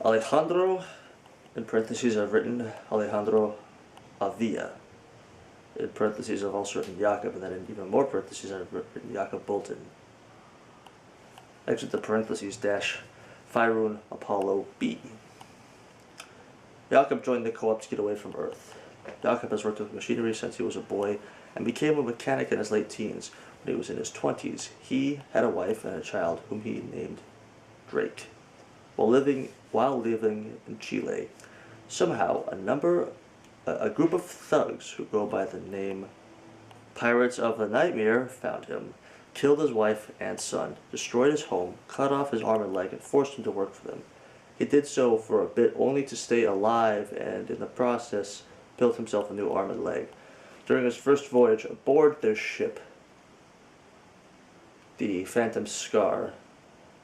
Alejandro, in parentheses I've written Alejandro Avila. In parentheses I've also written Iacob, and then in even more parentheses I've written Iacob Bolton. Exit the parentheses dash Fyrune Apollo B. Iacob joined the co-op to get away from Earth. Iacob has worked with machinery since he was a boy and became a mechanic in his late teens. When he was in his 20s, he had a wife and a child whom he named Drake. While living in Chile, somehow a group of thugs who go by the name Pirates of the Nightmare found him, killed his wife and son, destroyed his home, cut off his arm and leg, and forced him to work for them. He did so for a bit only to stay alive, and in the process built himself a new arm and leg. During his first voyage aboard their ship, the Phantom Scar,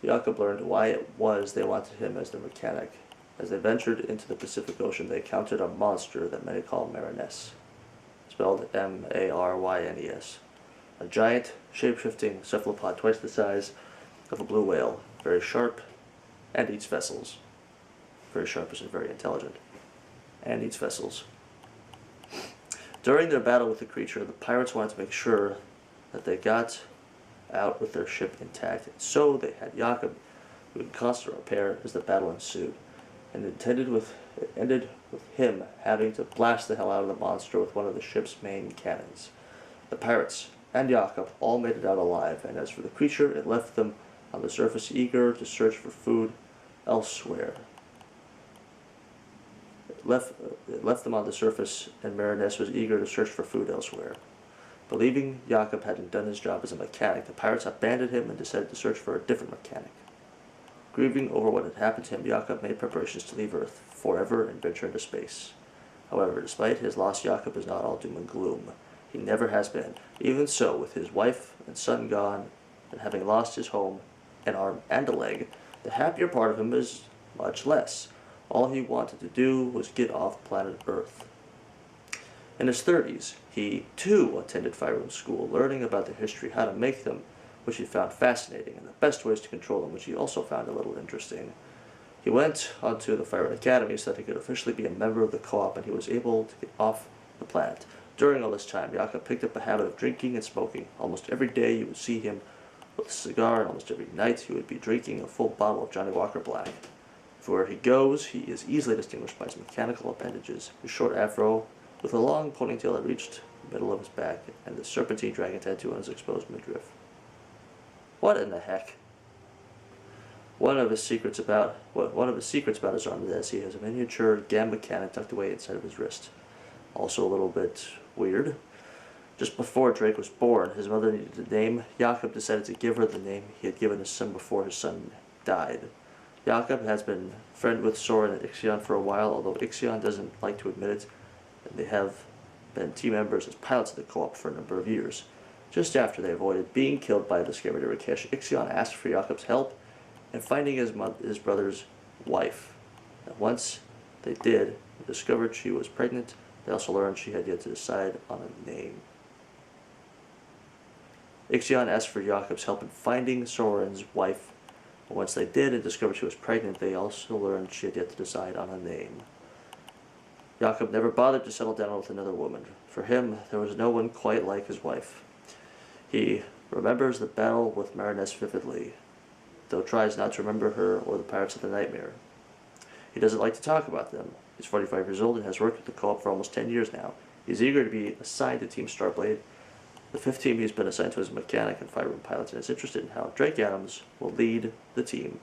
Iacob learned why it was they wanted him as their mechanic. As they ventured into the Pacific Ocean, they encountered a monster that many call Mariness, spelled M-A-R-Y-N-E-S. A giant, shape-shifting cephalopod twice the size of a blue whale, very sharp, and eats vessels. Very sharp isn't very intelligent. And eats vessels. During their battle with the creature, the pirates wanted to make sure that they got out with their ship intact, and so they had Iacob doing constant repair as the battle ensued, and it ended with him having to blast the hell out of the monster with one of the ship's main cannons. The pirates and Iacob all made it out alive, and as for the creature, it left them on the surface eager to search for food elsewhere. It left them on the surface, and Mariness was eager to search for food elsewhere. Believing Iacob hadn't done his job as a mechanic, the pirates abandoned him and decided to search for a different mechanic. Grieving over what had happened to him, Iacob made preparations to leave Earth forever and venture into space. However, despite his loss, Iacob is not all doom and gloom. He never has been. Even so, with his wife and son gone, and having lost his home, an arm and a leg, the happier part of him is much less. All he wanted to do was get off planet Earth. In his 30s, he too attended Fyrune school, learning about their history, how to make them, which he found fascinating, and the best ways to control them, which he also found a little interesting. He went onto the Fyrune Academy so that he could officially be a member of the co-op, and he was able to get off the planet. During all this time, Iacob picked up a habit of drinking and smoking. Almost every day you would see him with a cigar, and almost every night he would be drinking a full bottle of Johnny Walker Black. For where he goes, he is easily distinguished by his mechanical appendages, his short afro, with a long ponytail that reached the middle of his back, and the serpentine dragon tattoo on his exposed midriff. What in the heck? One of his secrets about his arm is that he has a miniature gamma cannon tucked away inside of his wrist. Also a little bit weird. Just before Drake was born, his mother needed a name. Iacob decided to give her the name he had given his son before his son died. Iacob has been friend with Soren and Ixion for a while, although Ixion doesn't like to admit it, and they have been team members as pilots of the co-op for a number of years. Just after they avoided being killed by the Scamander Rakesh, Ixion asked for Iacob's help in finding his brother's wife. And once they did and discovered she was pregnant, they also learned she had yet to decide on a name. Ixion asked for Iacob's help in finding Soren's wife, and once they did and discovered she was pregnant, they also learned she had yet to decide on a name. Iacob never bothered to settle down with another woman. For him, there was no one quite like his wife. He remembers the battle with Mariness vividly, though tries not to remember her or the Pirates of the Nightmare. He doesn't like to talk about them. He's 45 years old and has worked with the co-op for almost 10 years now. He's eager to be assigned to Team Starblade, the fifth team he's been assigned to as a mechanic and Fyrune pilot, and is interested in how Drake Adams will lead the team